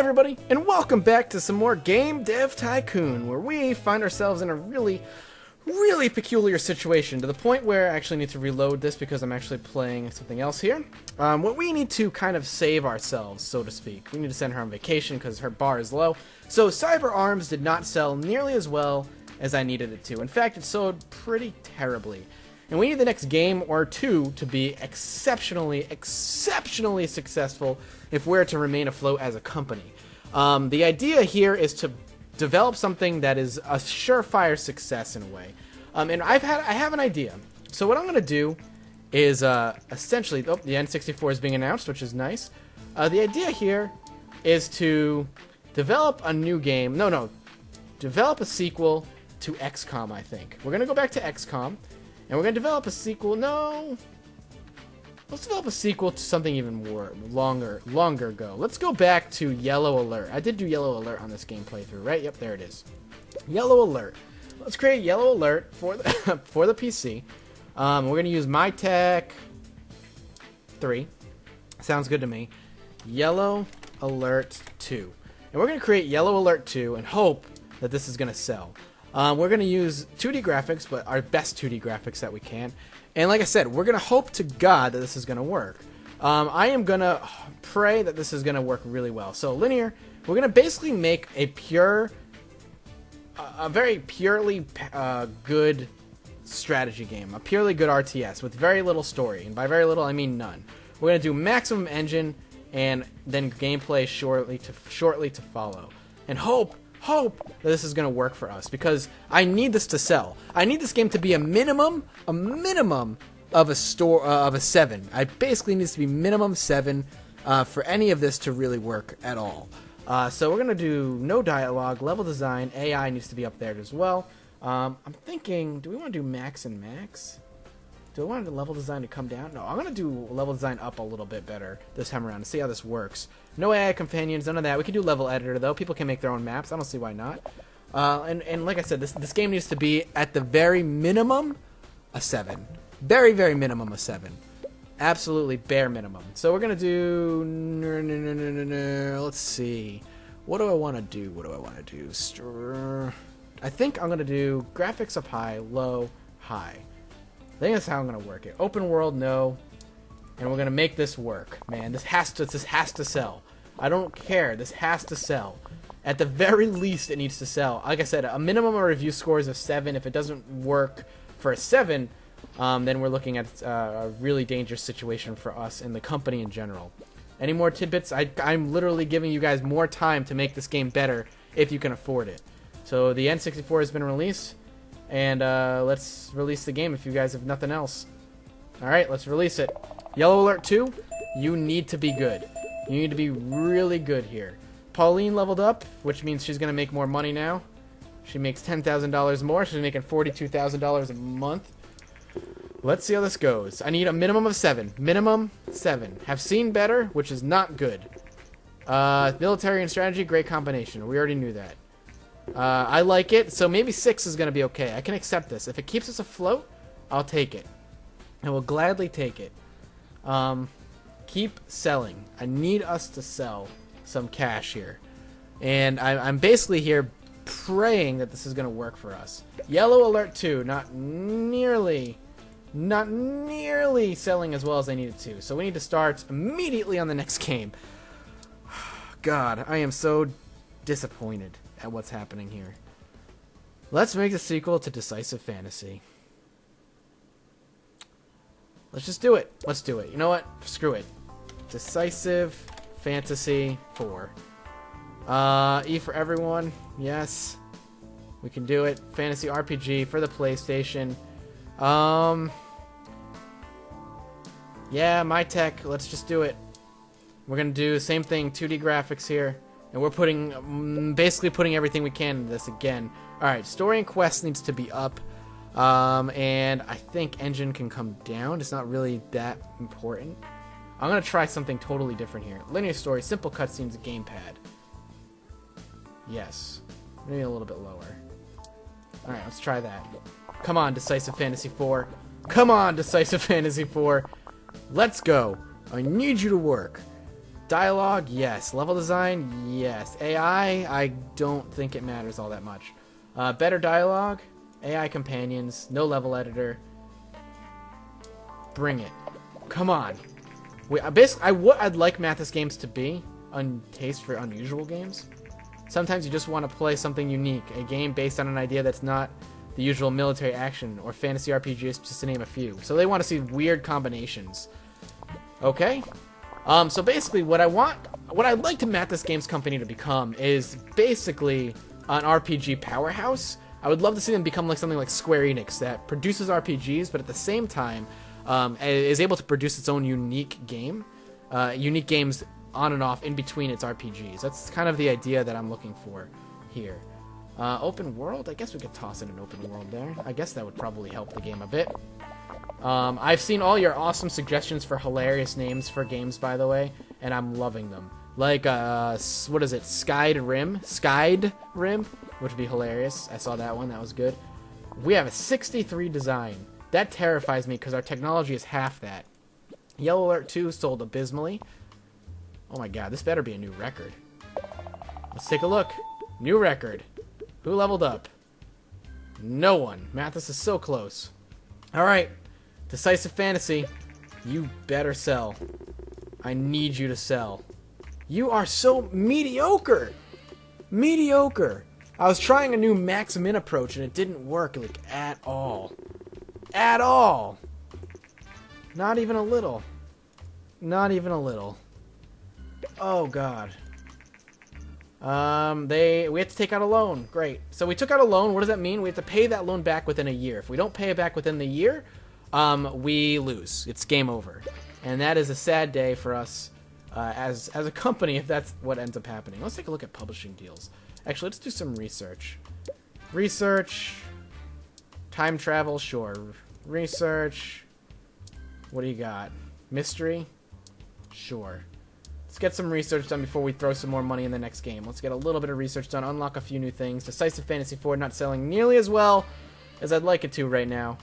everybody, and welcome back to some more Game Dev Tycoon, where we find ourselves in a really peculiar situation, to the point where I actually need to reload this because I'm actually playing something else here. What we need to kind of save ourselves, so to speak. We need to send her on vacation because her bar is low. So Cyber Arms did not sell nearly as well as I needed it to. In fact, it sold pretty terribly. And we need the next game or two to be exceptionally successful if we're to remain afloat as a company. The idea here is to develop something that is a surefire success in a way. And I have an idea. So what I'm going to do is essentially, the N64 is being announced, which is nice. The idea here is to develop a new game. Develop a sequel to XCOM, I think. We're going to go back to XCOM. And we're going to develop a sequel. Let's develop a sequel to something even more longer ago. Let's go back to Yellow Alert. I did do Yellow Alert on this game playthrough, right? Yep, there it is. Yellow Alert. Let's create Yellow Alert for the for the PC. We're going to use MyTech 3. Sounds good to me. Yellow Alert 2. And we're going to create Yellow Alert 2 and hope that this is going to sell. We're going to use 2D graphics, but our best 2D graphics that we can. And like I said, we're going to hope to God that this is going to work. I am going to pray that this is going to work really well. So linear, we're going to basically make a very purely good strategy game. A purely good RTS with very little story. And by very little, I mean none. We're going to do maximum engine and then gameplay shortly to follow. And hope that this is going to work for us, because I need this to sell. I need this game to be a minimum of a 7. I basically needs to be minimum 7 for any of this to really work at all. So we're going to do no dialogue, level design, AI needs to be up there as well. I'm thinking, do we want to do max and max? Do I want the level design to come down? No, I'm going to do level design up a little bit better this time around to see how this works. No AI companions, none of that. We can do level editor, though. People can make their own maps. I don't see why not. And like I said, this game needs to be, at the very minimum, a 7. Very minimum a 7. Absolutely bare minimum. So we're going to do... Let's see. What do I want to do? I think I'm going to do graphics up high, low, high. I think that's how I'm going to work it. Open world, no. And we're going to make this work. Man, this has to sell. I don't care. This has to sell. At the very least, it needs to sell. Like I said, a minimum of review scores of 7. If it doesn't work for a 7, then we're looking at a really dangerous situation for us and the company in general. Any more tidbits? I'm literally giving you guys more time to make this game better if you can afford it. So the N64 has been released. And let's release the game if you guys have nothing else. Alright, let's release it. Yellow Alert 2, you need to be good. You need to be really good here. Pauline leveled up, which means she's going to make more money now. She makes $10,000 more. She's making $42,000 a month. Let's see how this goes. I need a minimum of 7. Minimum 7. Have seen better, which is not good. Military and strategy, great combination. We already knew that. I like it, so maybe 6 is going to be okay. I can accept this. If it keeps us afloat, I'll take it. I will gladly take it. Keep selling. I need us to sell some cash here. And I'm basically here praying that this is going to work for us. Yellow Alert 2, not nearly selling as well as I needed to. So we need to start immediately on the next game. God, I am so disappointed at what's happening here. Let's make the sequel to Decisive Fantasy. Let's just do it. Let's do it. You know what? Screw it. Decisive Fantasy 4. E for everyone. Yes. We can do it. Fantasy RPG for the PlayStation. Yeah, MyTech. Let's just do it. We're going to do the same thing. 2D graphics here. And we're basically putting everything we can into this again. Alright, story and quest needs to be up. And I think engine can come down. It's not really that important. I'm going to try something totally different here. Linear story, simple cutscenes, gamepad. Yes. Maybe a little bit lower. Alright, let's try that. Come on, Decisive Fantasy 4. Come on, Decisive Fantasy 4. Let's go. I need you to work. Dialogue, yes. Level design, yes. AI, I don't think it matters all that much. Better dialogue, AI companions, no level editor. Bring it. Come on. I'd like Mathis games to be taste for unusual games. Sometimes you just want to play something unique, a game based on an idea that's not the usual military action or fantasy RPGs, just to name a few. So they want to see weird combinations. Okay? So basically what I'd like to Mathis Games Company to become is basically an RPG powerhouse. I would love to see them become like something like Square Enix that produces RPGs, but at the same time is able to produce its own unique games on and off in between its RPGs. That's kind of the idea that I'm looking for here. Open world? I guess we could toss in an open world there. I guess that would probably help the game a bit. I've seen all your awesome suggestions for hilarious names for games, by the way, and I'm loving them. Like, what is it? Skied Rim, which would be hilarious. I saw that one. That was good. We have a 63 design. That terrifies me because our technology is half that. Yellow Alert 2 sold abysmally. Oh my god, this better be a new record. Let's take a look. New record. Who leveled up? No one. Mathis is so close. Alright. Decisive Fantasy. You better sell. I need you to sell. You are so mediocre. Mediocre. I was trying a new max min approach and it didn't work, like, at all. At all. Not even a little. Not even a little. Oh god. We have to take out a loan. Great. So we took out a loan. What does that mean? We have to pay that loan back within a year. If we don't pay it back within the year, we lose. It's game over. And that is a sad day for us as a company if that's what ends up happening. Let's take a look at publishing deals. Actually, let's do some research. Research. Time travel, sure. Research. What do you got? Mystery? Sure. Let's get some research done before we throw some more money in the next game. Let's get a little bit of research done, unlock a few new things. Decisive Fantasy 4 not selling nearly as well as I'd like it to right now.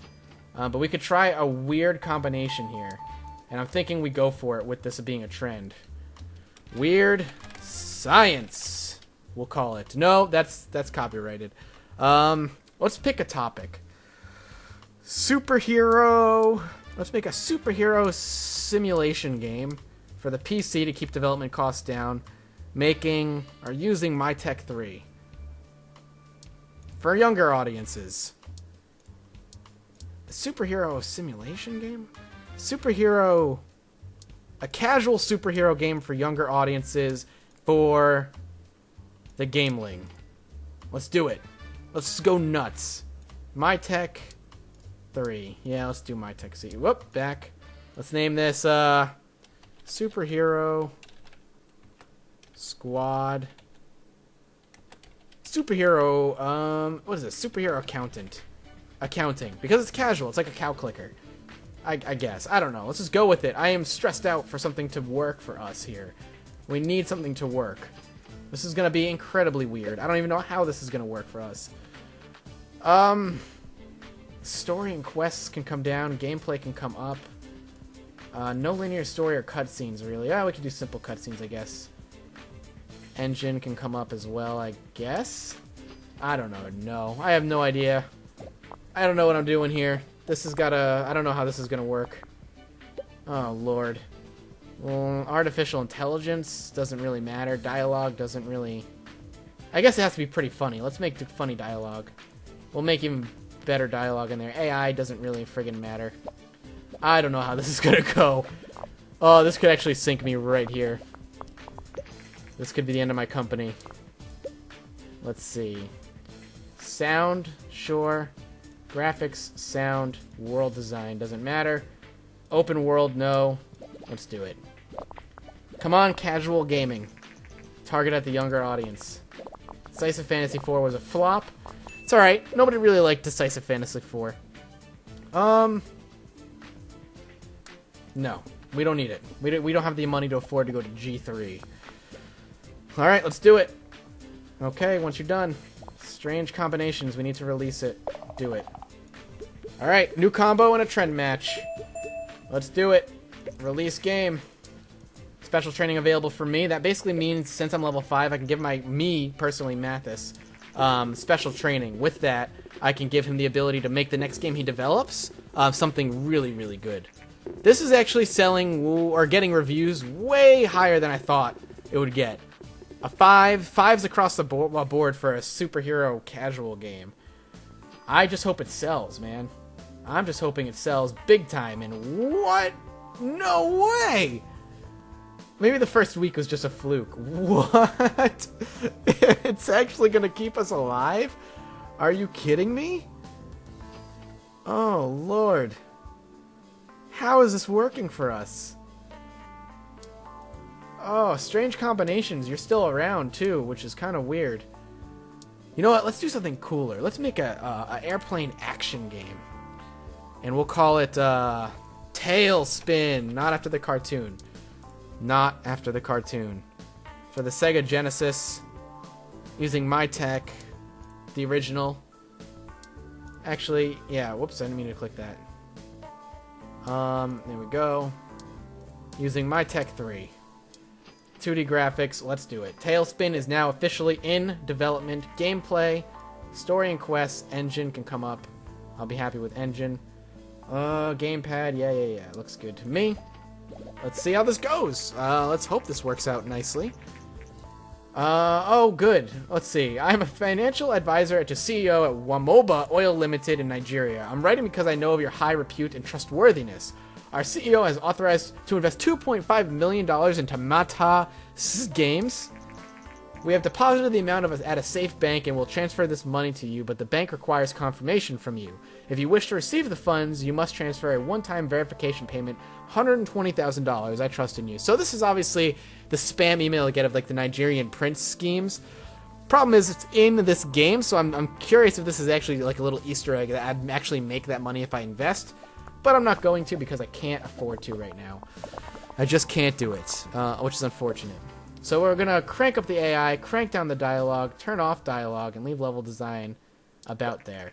But we could try a weird combination here. And I'm thinking we go for it with this being a trend. Weird science, we'll call it. No, that's copyrighted. Let's pick a topic. Superhero. Let's make a superhero simulation game for the PC to keep development costs down, making or using MyTech 3 for younger audiences. A superhero simulation game? A casual superhero game for younger audiences for the gameling. Let's do it. Let's go nuts. MyTech 3. Yeah, let's do MyTech C. Whoop, back. Let's name this, Superhero Squad. Superhero, what is this? Superhero Accountant. Accounting. Because it's casual. It's like a cow clicker. I guess. I don't know. Let's just go with it. I am stressed out for something to work for us here. We need something to work. This is going to be incredibly weird. I don't even know how this is going to work for us. Story and quests can come down. Gameplay can come up. No linear story or cutscenes, really. Yeah, we can do simple cutscenes, I guess. Engine can come up as well, I guess. I don't know. No. I have no idea. I don't know what I'm doing here. This has got a... I don't know how this is going to work. Oh, Lord. Well, artificial intelligence doesn't really matter. Dialogue doesn't really... I guess it has to be pretty funny. Let's make funny dialogue. We'll make even better dialogue in there. AI doesn't really friggin' matter. I don't know how this is going to go. Oh, this could actually sink me right here. This could be the end of my company. Let's see. Sound, sure. Graphics, sound, world design, doesn't matter. Open world, no. Let's do it. Come on, casual gaming. Target at the younger audience. Decisive Fantasy 4 was a flop. It's alright. Nobody really liked Decisive Fantasy 4. No. We don't need it. We don't have the money to afford to go to G3. Alright, let's do it. Okay, once you're done. Strange combinations. We need to release it. Do it. Alright, new combo and a trend match. Let's do it. Release game. Special training available for me. That basically means since I'm level 5, I can give me personally, Mathis, special training. With that, I can give him the ability to make the next game he develops something really, really good. This is actually selling or getting reviews way higher than I thought it would get. A 5. 5's across the board for a superhero casual game. I just hope it sells, man. I'm just hoping it sells big time. And what? No way! Maybe the first week was just a fluke. What? It's actually gonna keep us alive? Are you kidding me? Oh, Lord. How is this working for us? Oh, strange combinations. You're still around, too, which is kind of weird. You know what? Let's do something cooler. Let's make a airplane action game. And we'll call it, Tailspin. Not after the cartoon. Not after the cartoon. For the Sega Genesis, using my tech, the original. Actually, yeah, whoops, I didn't mean to click that. There we go. Using my tech 3. 2D graphics, let's do it. Tailspin is now officially in development. Gameplay, story and quests, engine can come up. I'll be happy with engine. Gamepad, yeah. Looks good to me. Let's see how this goes. Let's hope this works out nicely. Oh, good. Let's see. I'm a financial advisor to CEO at Wamoba Oil Limited in Nigeria. I'm writing because I know of your high repute and trustworthiness. Our CEO has authorized to invest $2.5 million into Mata Games. We have deposited the amount at a safe bank and will transfer this money to you, but the bank requires confirmation from you. If you wish to receive the funds, you must transfer a one-time verification payment, $120,000. I trust in you. So this is obviously the spam email I get of like the Nigerian prince schemes. Problem is, it's in this game, so I'm curious if this is actually like a little Easter egg that I'd actually make that money if I invest. But I'm not going to because I can't afford to right now. I just can't do it, which is unfortunate. So we're going to crank up the AI, crank down the dialogue, turn off dialogue, and leave level design about there.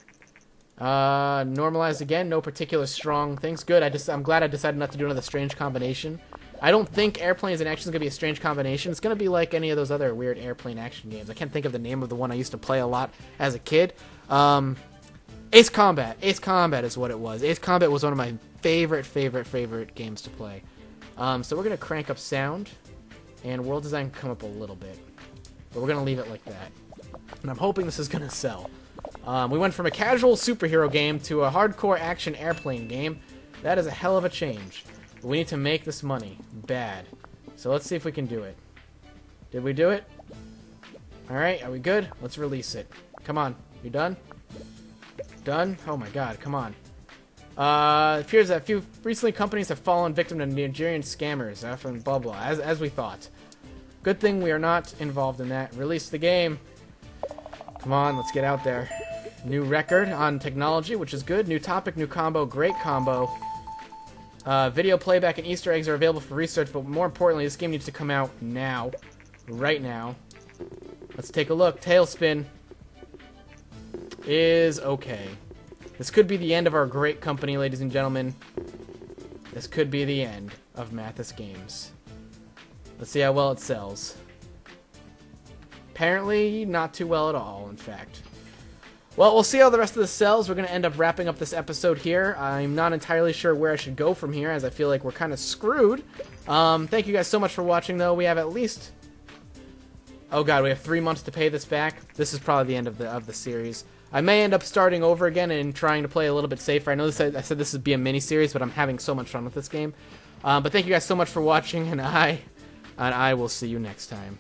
Normalize again, no particular strong things. Good, I'm glad I decided not to do another strange combination. I don't think airplanes and action is going to be a strange combination. It's going to be like any of those other weird airplane action games. I can't think of the name of the one I used to play a lot as a kid. Ace Combat. Ace Combat is what it was. Ace Combat was one of my favorite games to play. So we're going to crank up sound. And world design can come up a little bit. But we're going to leave it like that. And I'm hoping this is going to sell. We went from a casual superhero game to a hardcore action airplane game. That is a hell of a change. But we need to make this money. Bad. So let's see if we can do it. Did we do it? Alright, are we good? Let's release it. Come on. You done? Done? Oh my god, come on. It appears that recently companies have fallen victim to Nigerian scammers from blah blah, as we thought. Good thing we are not involved in that. Release the game. Come on, let's get out there. New record on technology, which is good. New topic, new combo, great combo. Video playback and Easter eggs are available for research, but more importantly, this game needs to come out now. Right now. Let's take a look. Tailspin is okay. This could be the end of our great company, ladies and gentlemen. This could be the end of Mathis Games. Let's see how well it sells. Apparently, not too well at all, in fact. Well, we'll see how the rest of this sells. We're going to end up wrapping up this episode here. I'm not entirely sure where I should go from here, as I feel like we're kind of screwed. Thank you guys so much for watching, though. We have at least... Oh god, we have 3 months to pay this back. This is probably the end of the series. I may end up starting over again and trying to play a little bit safer. I know I said this would be a mini-series, but I'm having so much fun with this game. But thank you guys so much for watching, and I will see you next time.